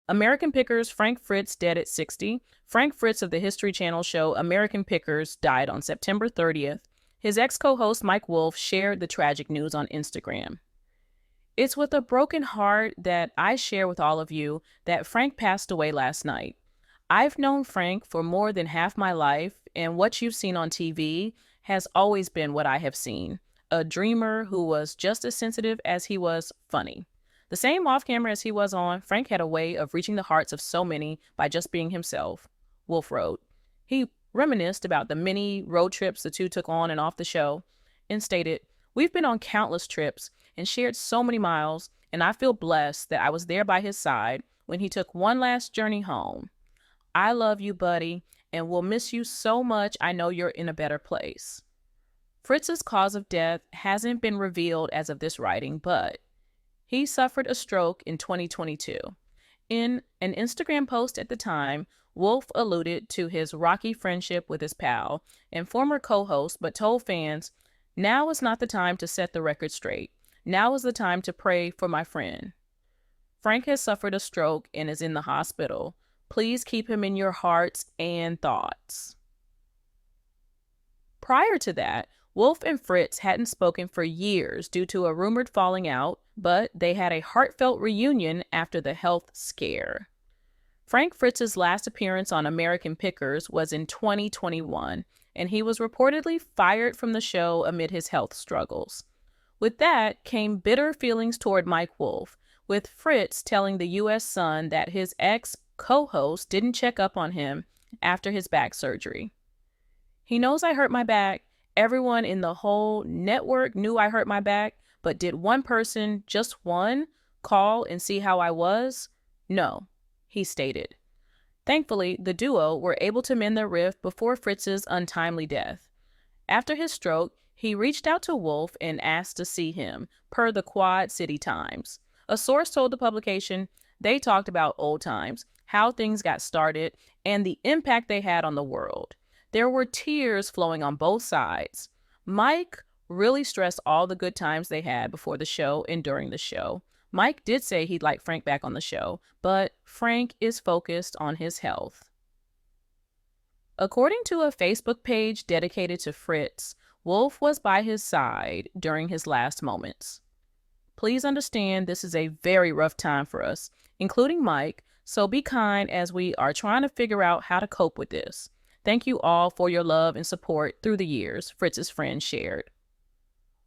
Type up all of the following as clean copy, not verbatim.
American Pickers Frank Fritz dead at 60. Frank Fritz of the History Channel show American Pickers died on September 30th. His ex-co-host Mike Wolf shared the tragic news on Instagram. It's with a broken heart that I share with all of you that Frank passed away last night. I've known Frank for more than half my life, and what you've seen on TV has always been what I have seen. A dreamer who was just as sensitive as he was funny. The same off camera as he was on, Frank had a way of reaching the hearts of so many by just being himself. Wolf wrote. He reminisced about the many road trips the two took on and off the show and stated, "We've been on countless trips and shared so many miles, and I feel blessed that I was there by his side when he took one last journey home. I love you, buddy, and will miss you so much. I know you're in a better place." Fritz's cause of death hasn't been revealed as of this writing, but he suffered a stroke in 2022. In an Instagram post at the time, Wolf alluded to his rocky friendship with his pal and former co-host, but told fans, "Now is not the time to set the record straight. Now is the time to pray for my friend." Frank has suffered a stroke and is in the hospital. Please keep him in your hearts and thoughts. Prior to that, Wolf and Fritz hadn't spoken for years due to a rumored falling out, but they had a heartfelt reunion after the health scare. Frank Fritz's last appearance on American Pickers was in 2021, and he was reportedly fired from the show amid his health struggles. With that came bitter feelings toward Mike Wolf, with Fritz telling the U.S. Sun that his ex-co-host didn't check up on him after his back surgery. "He knows I hurt my back. Everyone in the whole network knew I hurt my back, but did one person, just one, call and see how I was? No," he stated. Thankfully, the duo were able to mend their rift before Fritz's untimely death. After his stroke, he reached out to Wolf and asked to see him, per the Quad City Times. A source told the publication they talked about old times, how things got started, and the impact they had on the world. There were tears flowing on both sides. Mike really stressed all the good times they had before the show and during the show. Mike did say he'd like Frank back on the show, but Frank is focused on his health. According to a Facebook page dedicated to Fritz, Wolf was by his side during his last moments. "Please understand this is a very rough time for us, including Mike, so be kind as we are trying to figure out how to cope with this. Thank you all for your love and support through the years," Fritz's friend shared.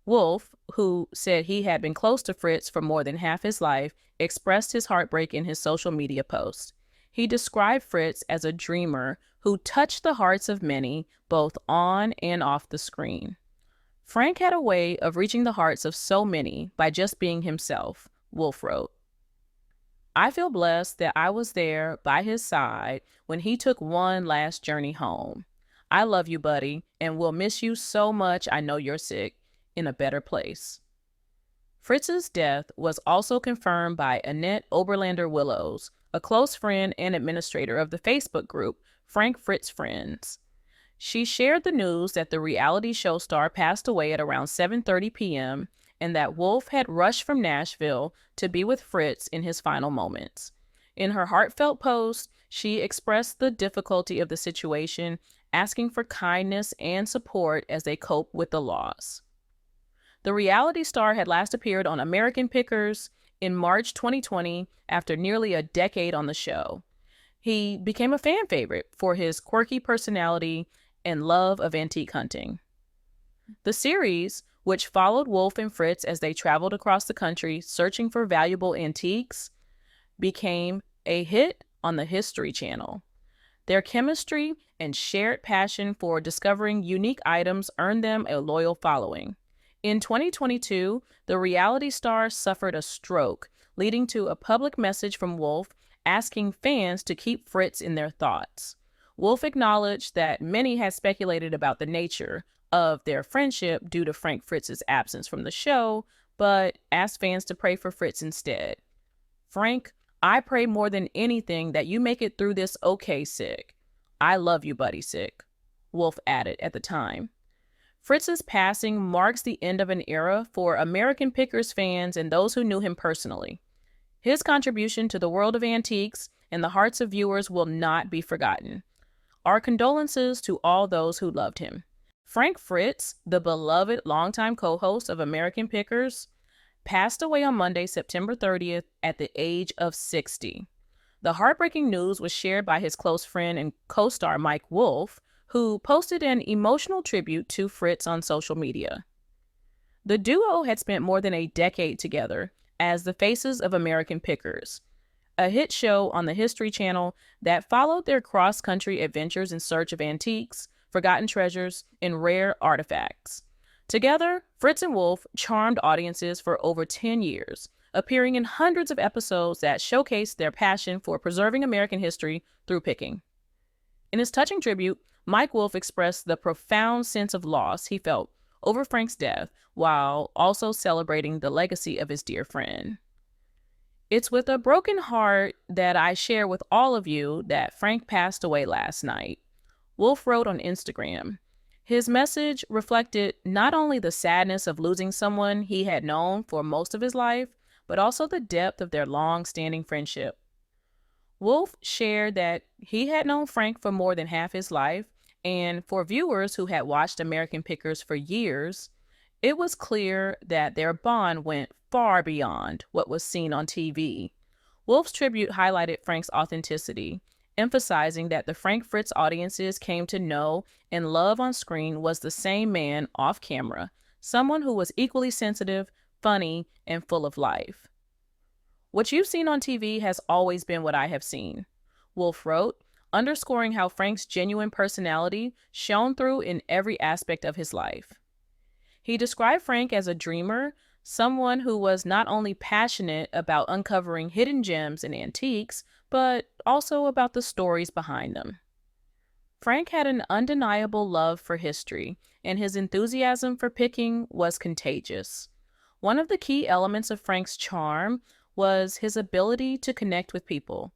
Wolf, who said he had been close to Fritz for more than half his life, expressed his heartbreak in his social media post. He described Fritz as a dreamer who touched the hearts of many, both on and off the screen. "Frank had a way of reaching the hearts of so many by just being himself," Wolf wrote. "I feel blessed that I was there by his side when he took one last journey home. I love you, buddy, and will miss you so much. I know you're sick, in a better place." Fritz's death was also confirmed by Annette Oberlander Willows, a close friend and administrator of the Facebook group Frank Fritz Friends. She shared the news that the reality show star passed away at around 7:30 p.m. and that Wolf had rushed from Nashville to be with Fritz in his final moments. In her heartfelt post, she expressed the difficulty of the situation, asking for kindness and support as they cope with the loss. The reality star had last appeared on American Pickers in March 2020 after nearly a decade on the show. He became a fan favorite for his quirky personality and love of antique hunting. The series, which followed Wolf and Fritz as they traveled across the country searching for valuable antiques, became a hit on the History Channel. Their chemistry and shared passion for discovering unique items earned them a loyal following. In 2022, the reality star suffered a stroke, leading to a public message from Wolf asking fans to keep Fritz in their thoughts. Wolf acknowledged that many had speculated about the nature of their friendship due to Frank Fritz's absence from the show, but asked fans to pray for Fritz instead. "Frank, I pray more than anything that you make it through this okay, sick. I love you, buddy, sick," Wolf added at the time. Fritz's passing marks the end of an era for American Pickers fans and those who knew him personally. His contribution to the world of antiques and the hearts of viewers will not be forgotten. Our condolences to all those who loved him. Frank Fritz, the beloved longtime co-host of American Pickers, passed away on Monday, September 30th at the age of 60. The heartbreaking news was shared by his close friend and co-star Mike Wolfe, who posted an emotional tribute to Fritz on social media. The duo had spent more than a decade together as the faces of American Pickers, a hit show on the History Channel that followed their cross-country adventures in search of antiques, forgotten treasures, and rare artifacts. Together, Fritz and Wolfe charmed audiences for over 10 years, appearing in hundreds of episodes that showcased their passion for preserving American history through picking. In his touching tribute, Mike Wolfe expressed the profound sense of loss he felt over Frank's death, while also celebrating the legacy of his dear friend. It's with a broken heart that I share with all of you that Frank passed away last night. Wolfe wrote on Instagram. His message reflected not only the sadness of losing someone he had known for most of his life, but also the depth of their long-standing friendship. Wolfe shared that he had known Frank for more than half his life, and for viewers who had watched American Pickers for years, it was clear that their bond went far beyond what was seen on TV. Wolfe's tribute highlighted Frank's authenticity, emphasizing that the Frank Fritz audiences came to know and love on screen was the same man off camera, someone who was equally sensitive, funny, and full of life. What you've seen on TV has always been what I have seen, Wolfe wrote, underscoring how Frank's genuine personality shone through in every aspect of his life. He described Frank as a dreamer, someone who was not only passionate about uncovering hidden gems and antiques, but also about the stories behind them. Frank had an undeniable love for history, and his enthusiasm for picking was contagious. One of the key elements of Frank's charm was his ability to connect with people.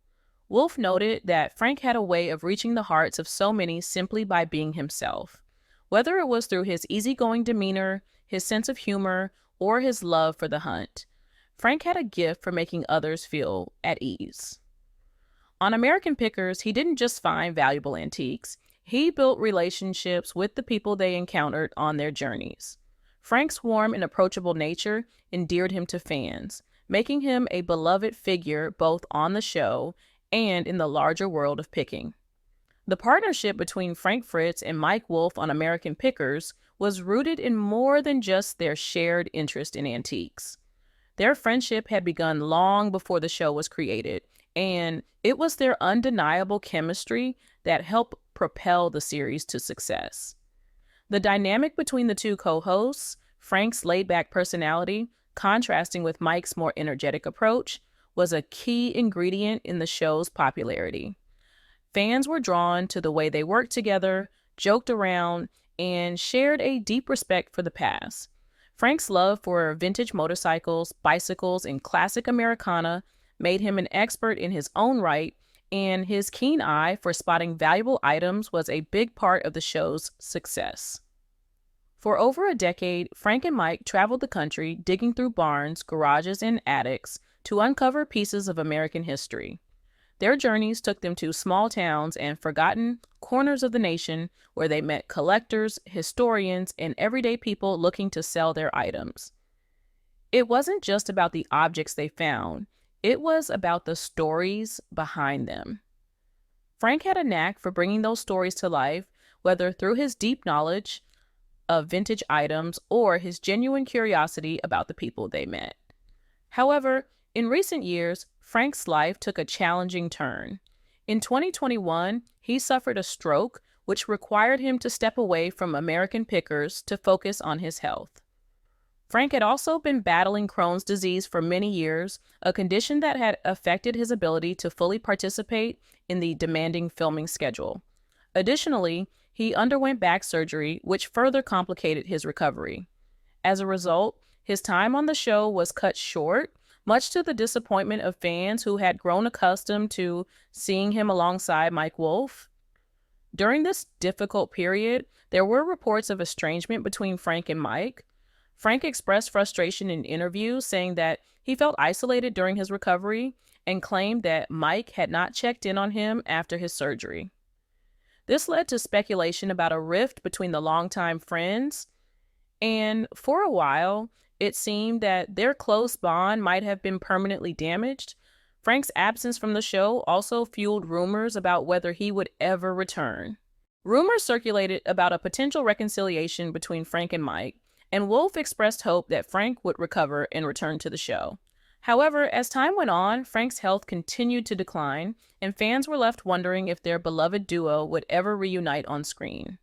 Wolfe noted that Frank had a way of reaching the hearts of so many simply by being himself. Whether it was through his easygoing demeanor, his sense of humor, or his love for the hunt, Frank had a gift for making others feel at ease. On American Pickers, he didn't just find valuable antiques, he built relationships with the people they encountered on their journeys. Frank's warm and approachable nature endeared him to fans, making him a beloved figure both on the show and in the larger world of picking. The partnership between Frank Fritz and Mike Wolfe on American Pickers was rooted in more than just their shared interest in antiques. Their friendship had begun long before the show was created, and it was their undeniable chemistry that helped propel the series to success. The dynamic between the two co-hosts, Frank's laid-back personality, contrasting with Mike's more energetic approach, was a key ingredient in the show's popularity. Fans were drawn to the way they worked together, joked around, and shared a deep respect for the past. Frank's love for vintage motorcycles, bicycles, and classic Americana made him an expert in his own right, and his keen eye for spotting valuable items was a big part of the show's success. For over a decade, Frank and Mike traveled the country digging through barns, garages, and attics to uncover pieces of American history. Their journeys took them to small towns and forgotten corners of the nation where they met collectors, historians, and everyday people looking to sell their items. It wasn't just about the objects they found, it was about the stories behind them. Frank had a knack for bringing those stories to life, whether through his deep knowledge of vintage items or his genuine curiosity about the people they met. However, in recent years, Frank's life took a challenging turn. In 2021, he suffered a stroke, which required him to step away from American Pickers to focus on his health. Frank had also been battling Crohn's disease for many years, a condition that had affected his ability to fully participate in the demanding filming schedule. Additionally, he underwent back surgery, which further complicated his recovery. As a result, his time on the show was cut short, much to the disappointment of fans who had grown accustomed to seeing him alongside Mike Wolfe. During this difficult period, there were reports of estrangement between Frank and Mike. Frank expressed frustration in interviews, saying that He felt isolated during his recovery and claimed that Mike had not checked in on him after his surgery. This led to speculation about a rift between the longtime friends, and for a while, it seemed that their close bond might have been permanently damaged. Frank's absence from the show also fueled rumors about whether he would ever return. Rumors circulated about a potential reconciliation between Frank and Mike, and Wolf expressed hope that Frank would recover and return to the show. However, as time went on, Frank's health continued to decline, and fans were left wondering if their beloved duo would ever reunite on screen.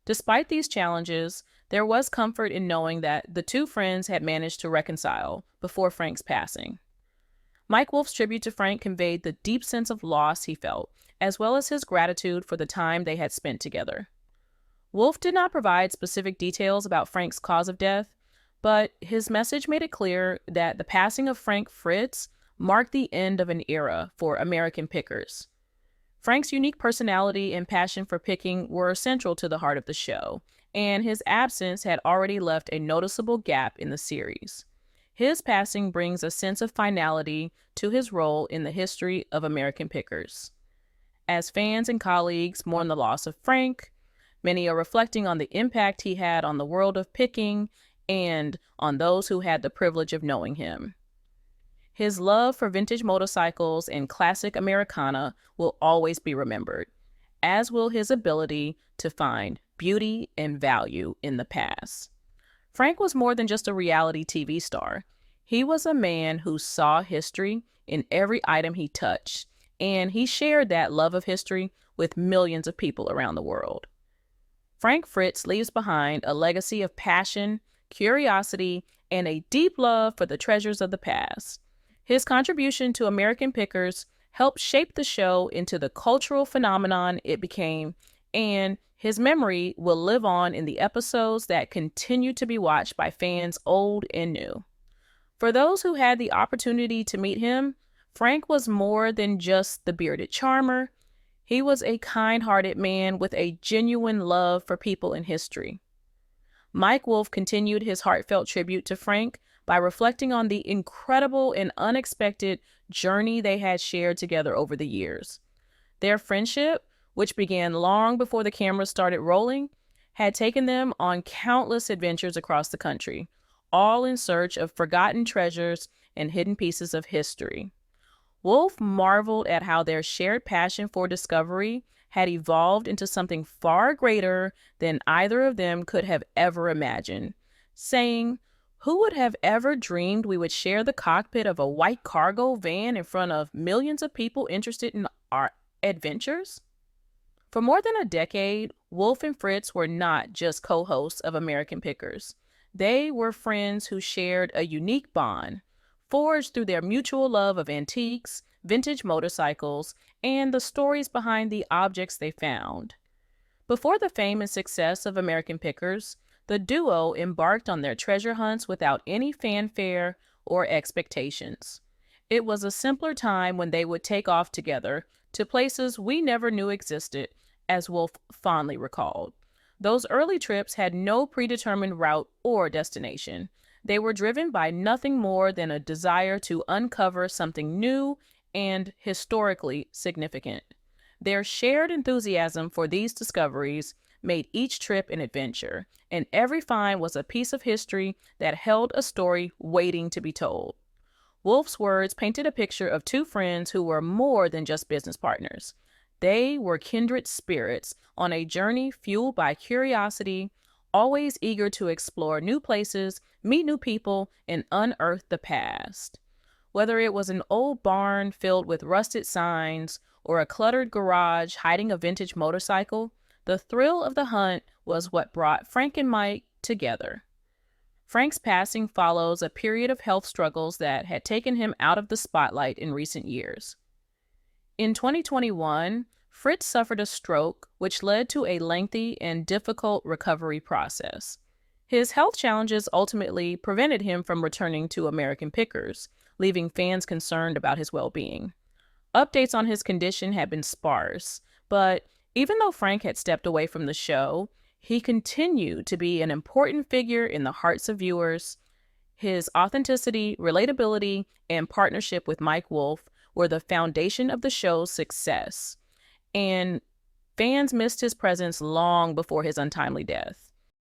Despite these challenges, there was comfort in knowing that the two friends had managed to reconcile before Frank's passing. Mike Wolf's tribute to Frank conveyed the deep sense of loss he felt, as well as his gratitude for the time they had spent together. Wolf did not provide specific details about Frank's cause of death, but his message made it clear that the passing of Frank Fritz marked the end of an era for American pickers. Frank's unique personality and passion for picking were central to the heart of the show, and his absence had already left a noticeable gap in the series. His passing brings a sense of finality to his role in the history of American pickers. As fans and colleagues mourn the loss of Frank, many are reflecting on the impact he had on the world of picking and on those who had the privilege of knowing him. His love for vintage motorcycles and classic Americana will always be remembered, as will his ability to find beauty and value in the past. Frank was more than just a reality TV star. He was a man who saw history in every item he touched, and he shared that love of history with millions of people around the world. Frank Fritz leaves behind a legacy of passion, curiosity, and a deep love for the treasures of the past. His contribution to American pickers helped shape the show into the cultural phenomenon it became, and his memory will live on in the episodes that continue to be watched by fans old and new. For those who had the opportunity to meet him, Frank was more than just the bearded charmer. He was a kind-hearted man with a genuine love for people in history. Mike Wolf continued his heartfelt tribute to Frank by reflecting on the incredible and unexpected journey they had shared together over the years. Their friendship, which began long before the cameras started rolling, had taken them on countless adventures across the country, all in search of forgotten treasures and hidden pieces of history. Wolf marveled at how their shared passion for discovery had evolved into something far greater than either of them could have ever imagined, saying, "Who would have ever dreamed we would share the cockpit of a white cargo van in front of millions of people interested in our adventures?" For more than a decade, Wolf and Fritz were not just co-hosts of American Pickers. They were friends who shared a unique bond, forged through their mutual love of antiques, vintage motorcycles, and the stories behind the objects they found. Before the fame and success of American Pickers, the duo embarked on their treasure hunts without any fanfare or expectations. It was a simpler time when they would take off together to places we never knew existed, as Wolf fondly recalled. Those early trips had no predetermined route or destination. They were driven by nothing more than a desire to uncover something new and historically significant. Their shared enthusiasm for these discoveries made each trip an adventure, and every find was a piece of history that held a story waiting to be told. Wolf's words painted a picture of two friends who were more than just business partners. They were kindred spirits on a journey fueled by curiosity, always eager to explore new places, meet new people, and unearth the past. Whether it was an old barn filled with rusted signs or a cluttered garage hiding a vintage motorcycle, the thrill of the hunt was what brought Frank and Mike together. Frank's passing follows a period of health struggles that had taken him out of the spotlight in recent years. In 2021, Fritz suffered a stroke, which led to a lengthy and difficult recovery process. His health challenges ultimately prevented him from returning to American Pickers, leaving fans concerned about his well-being. Updates on his condition had been sparse, but even though Frank had stepped away from the show, he continued to be an important figure in the hearts of viewers. His authenticity, relatability, and partnership with Mike Wolfe were the foundation of the show's success, and fans missed his presence long before his untimely death.